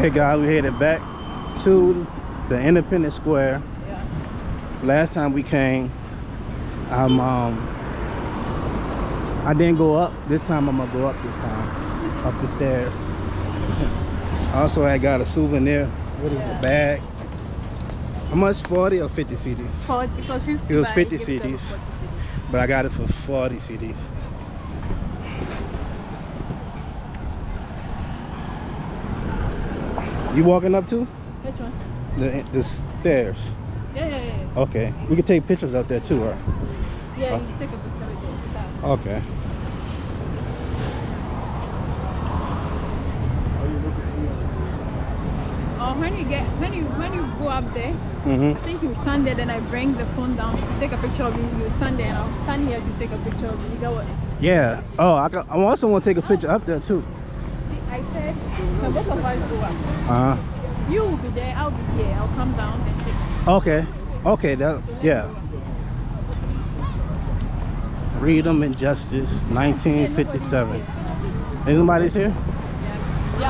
Okay, guys, we headed back to the Independence Square. Yeah. Last time we came, I didn't go up. This time I'm gonna go up this time, up the stairs. Also, I got a souvenir. What is it? Bag. How much? 40 or 50 CDs? 40, so 50. It was 50 CDs, but I got it for 40 CDs. You walking up too? Which one? The stairs. Yeah. Okay, we can take pictures up there too, right? Yeah, you take a picture with it. Stop. Okay. When you go up there, Mm-hmm. I think you stand there, then I bring the phone down to take a picture of you. You stand there, and I'll stand here to take a picture of you. You got what? Yeah. Oh, I also want to take a picture up there too. I said, so both of us go up. You will be there, I'll be here. I'll come down and take. Okay. Okay. That. Yeah. Freedom and Justice, 1957. Anybody's here? Yeah. We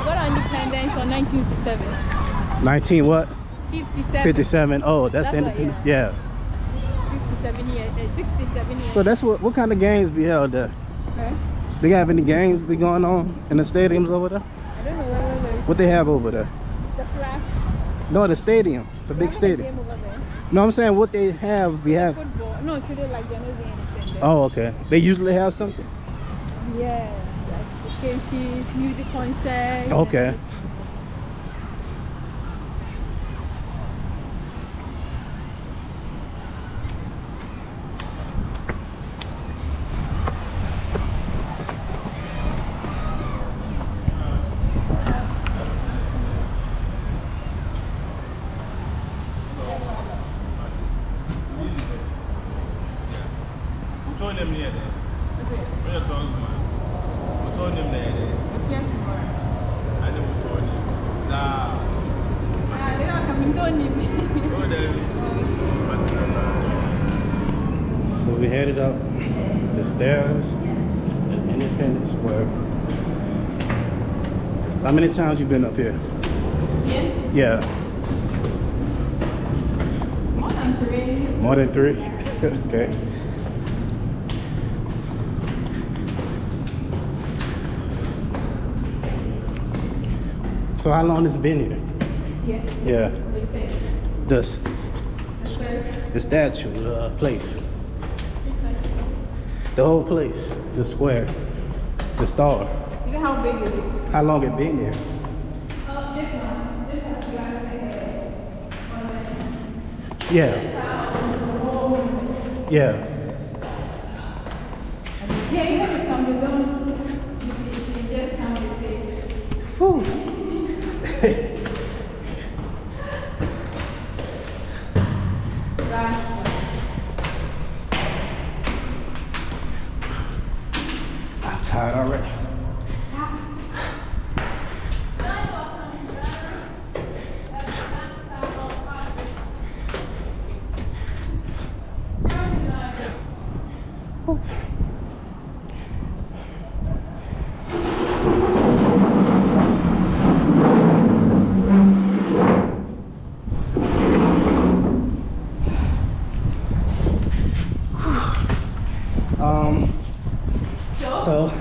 got our independence on 1957. 19 what? 57. 57. Oh, that's the independence. Yeah. 57 years, 67 years. So that's what kind of games be held there? Okay. They have any games be going on in the stadiums over there? I don't know where What they have over there? the flag. No, the stadium, the big stadium. Over there. No, I'm saying what they have. We have. Football. No, today like they're not doing anything there. Oh, okay. They usually have something. Yeah, like sketches, music concerts. Okay. So we headed up the stairs at Independence Square. How many times you been up here? Yeah. More than 3. More than 3? Okay. So how long has it been here? Yeah. The statue, the place. The whole place, the square, the star. You know how big is it? How long it been here? This one. This has glass Yeah. Yeah. Yeah, you have to come to them. You just come and say. Whew. Last one. I'm tired already. So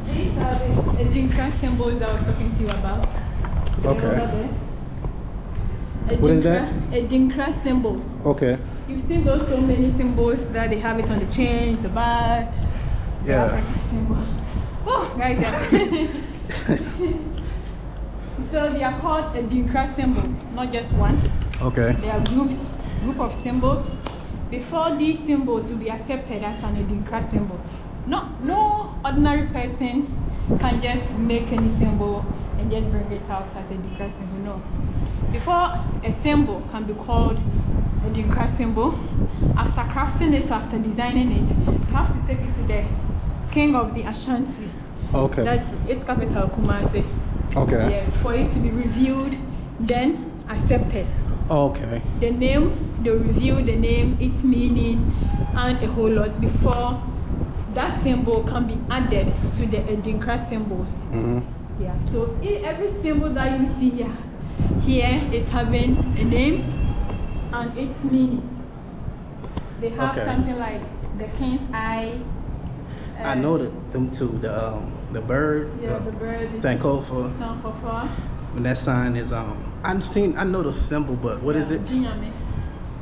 these are the Adinkra symbols that I was talking to you about. okay. What is that? Adinkra symbols. Okay. You've seen those so many symbols that they have it on the chains, the bar, the Yeah. African symbol. Oh, guys, yeah. So they are called Adinkra symbol, not just one. Okay. They are group of symbols. Before these symbols will be accepted as an Adinkra symbol, no ordinary person can just make any symbol and just bring it out as a Adinkra symbol. No. Before a symbol can be called a Adinkra symbol, after crafting it, after designing it, you have to take it to the king of the Ashanti. Okay. That's its capital, Kumasi. Okay. Yeah, for it to be reviewed, then accepted. Okay. The name, they review the name, its meaning, and a whole lot before that symbol can be added to the Adinkra symbols. Yeah, so every symbol that you see here is having a name and its meaning. They have something like the king's eye. I know them two. The bird. Yeah, the bird. Sankofa. Sankofa. And that sign is I know the symbol, but what is it? Jinyame.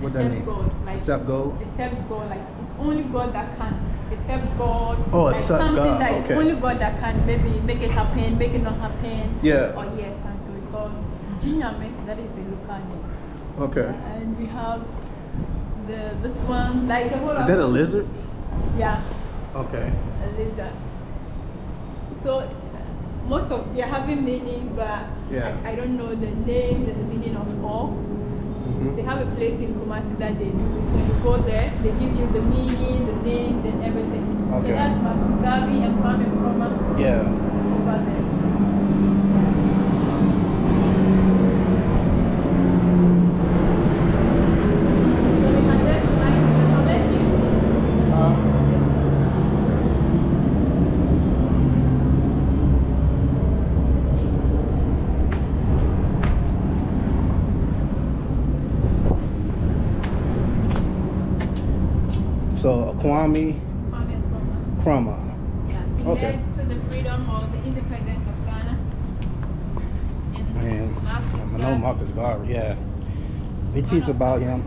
What that mean? God. Like, except God. Except God. Like it's only God that can. Except God. Oh, like except something God. that is only God that can maybe make it happen, make it not happen. Yeah. Or yes, and so it's called Jinyame. That is the local name. Okay. And we have this one like the whole. Is that a lizard? Yeah. Okay. A lizard. So most of they're having meanings, but I don't know the names and the meaning of all. They have a place in Kumasi that they do. When you go there, they give you the meaning, the names, and everything. Okay. So that's Marcus Garvey and Kwame Nkrumah. Yeah. Over there. So we can just like unless you see. So Kwame Nkrumah. Yeah, he led to the freedom or the independence of Ghana. Man, I know Marcus Garvey. Yeah, they teach about him.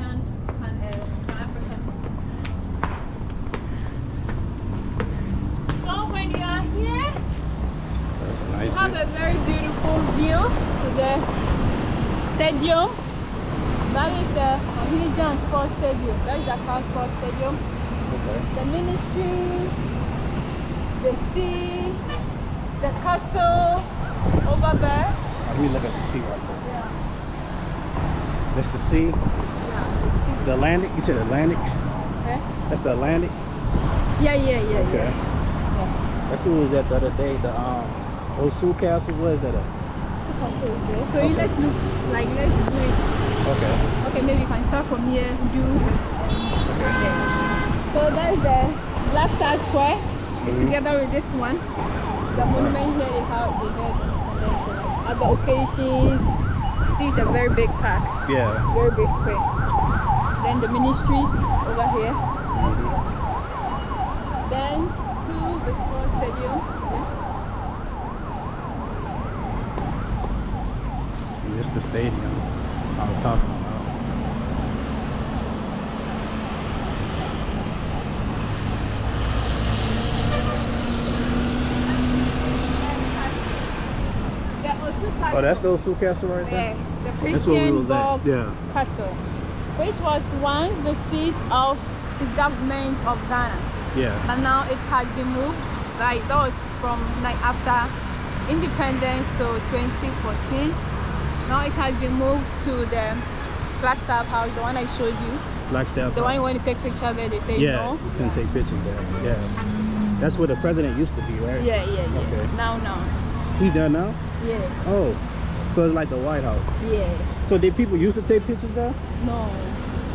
So when you are here, That's a nice you have a very beautiful view to the stadium. That is the Ahinijan Sports Stadium. That is Accra Sports Stadium. Okay. The ministry, the sea, the castle over there. Let me look at the sea right there. Yeah. That's the sea. Yeah. The Atlantic. You said Atlantic. Okay. That's the Atlantic. Yeah. Okay. Yeah. That's who was at the other day. The Osu castles. What is that? So let's do it. Okay. Okay, maybe you can start from here. Okay. Yeah. So that is the Black Star Square. It's together with this one. The monument here they have other occasions. See, it's a very big park. Yeah. Very big square. Then the ministries over here. Then to the sports stadium. And just the stadium I was talking about. Oh, that's the Osu Castle right there? Yeah, the That's where we Christian was at. Borg Yeah. Castle, which was once the seat of the government of Ghana. Yeah. And now it has been moved, like that was from like after independence, so 2014. Now it has been moved to the Flagstaff House, the one I showed you. Flagstaff. The one you want to take pictures there, they say Yeah, no. you can take pictures there. Yeah. That's where the president used to be, right? Yeah. Okay. Now. He's there now? Yeah. Oh. So it's like the White House. Yeah. So did people used to take pictures there? No.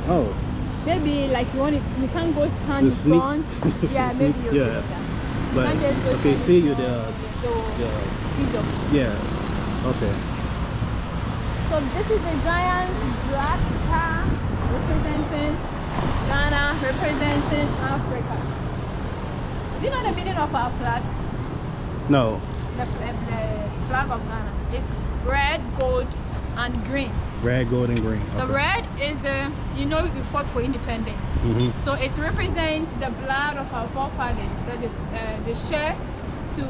Oh. Maybe like you can't go stand in sneak. front. Yeah, maybe you Yeah. can. But You can't just go okay, stand see in you front there. of the stadium. Yeah. Okay. So this is the giant black star representing Ghana, representing Africa. Do you know the meaning of our flag? No. The flag of Ghana. It's red, gold, and green. Red, gold, and green. The Okay. red is we fought for independence. So it represents the blood of our forefathers that they share to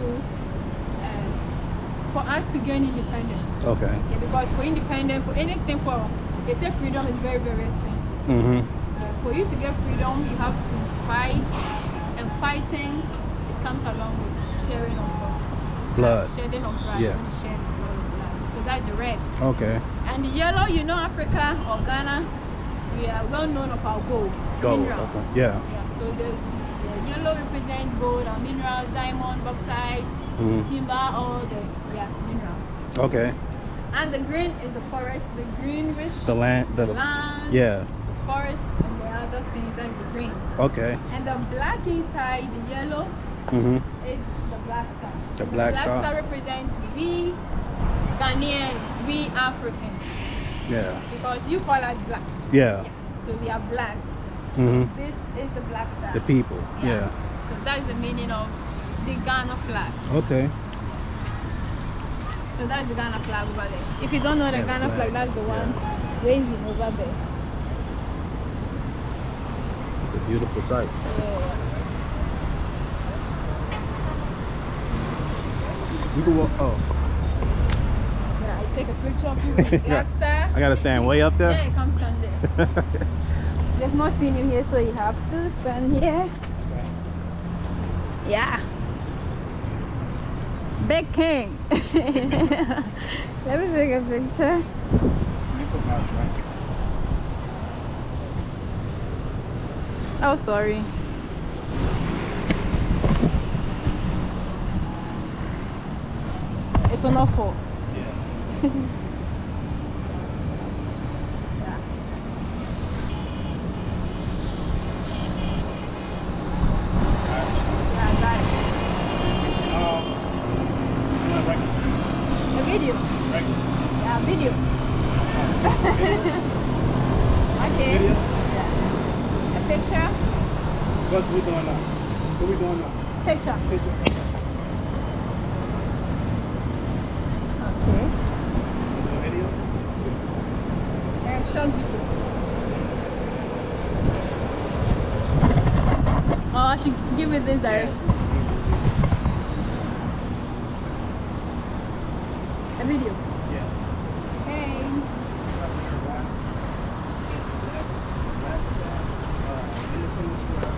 for us to gain independence. Okay. Yeah, because for independence, for anything they say freedom is very, very expensive. Yeah, for you to get freedom, you have to fight, and fighting, it comes along with sharing of Blood. shedding of blood. Yeah. And shedding of blood. So that's the red. Okay. And the yellow, Africa or Ghana, we are well known of our gold. Gold. Minerals. Okay. Yeah. So the yellow represents gold and minerals, diamond, bauxite, timber, all the minerals. Okay. And the green is the forest, the greenish, The land. the land, Yeah. the forest, and the other things that is the green. Okay. And the black inside, the yellow, is the black star. The black Black star? star represents we Ghanaians, we Africans. Yeah. Because you call us black. Yeah. So we are black. Mm-hmm. So this is the black star. The people. Yeah. So that's the meaning of the Ghana flag. Okay. So that's the Ghana flag over there. If you don't know the Yeah, Ghana flag, that's the one raising over there. It's a beautiful sight. Yeah. You can walk. Oh. Yeah, I take a picture of you with the black star. I gotta stand way up there. Yeah, come stand there. There's no senior here, so you have to stand here. Yeah. Big King. Let me take a picture. Let me put my drink. Oh, sorry. It's on offer. Yeah. A video. Yeah, video. Okay. Video? Yeah. A picture. What we doing now? What we doing now? Picture. Picture. Okay. Video? Yeah, short video. Oh, I should give it this direction. A video. Yeah. Hey. Independence Square.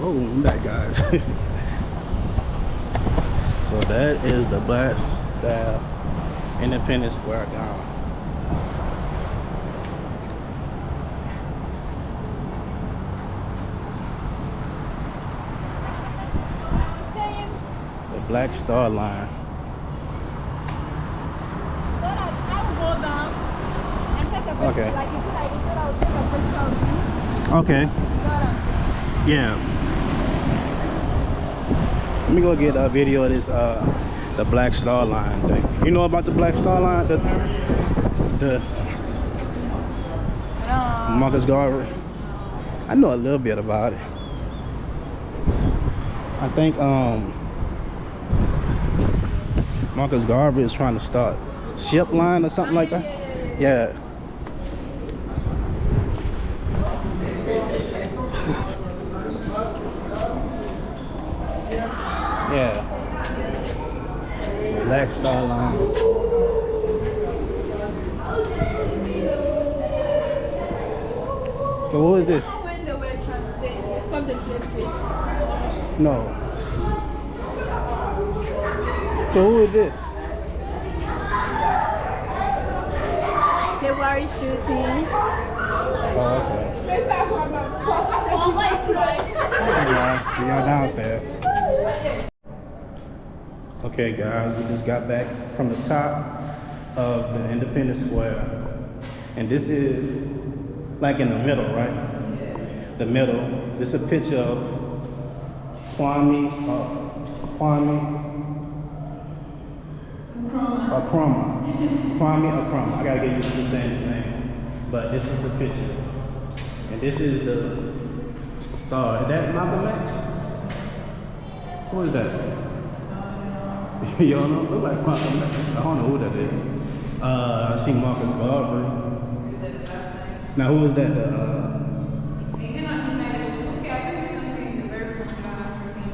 Oh, I'm back, guys. So that is the Black Style Independence Square Ghana. The Black Star Line. So that I will go down and take a picture. Okay. Like you said, I will take a picture of you. Okay. You know what I'm saying? Yeah. Let me go get a video of this the Black Star Line thing. You know about the Black Star Line? The No. Marcus Garvey. I know a little bit about it. I think Marcus Garvey is trying to start ship line or something like that. Yeah. Yeah. It's a Black Star Line. So what is this? When they were translated, they stopped the slave trade. No. So who is this? February shooting. Oh, okay. Yeah, see y'all downstairs. Okay, guys, we just got back from the top of the Independence Square, and this is like in the middle, right? The middle. This is a picture of Kwame Nkrumah. I gotta get used to saying his name, but this is the picture, and this is the star. Is that Malcolm X? Who is that? You don't know? Look like Malcolm X. I don't know who that is. I see Marcus Garvey. Now who is that? Is it not inside the ship? Okay, I think this one is a very popular African.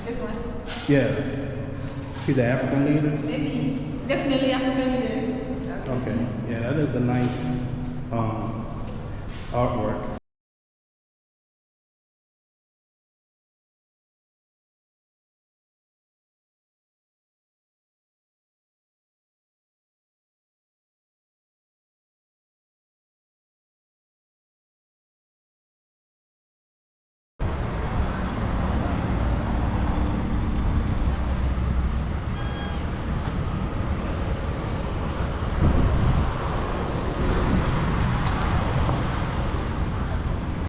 This one? Yeah. He's an African leader? Maybe. Definitely African leaders. Okay. Yeah, that is a nice artwork.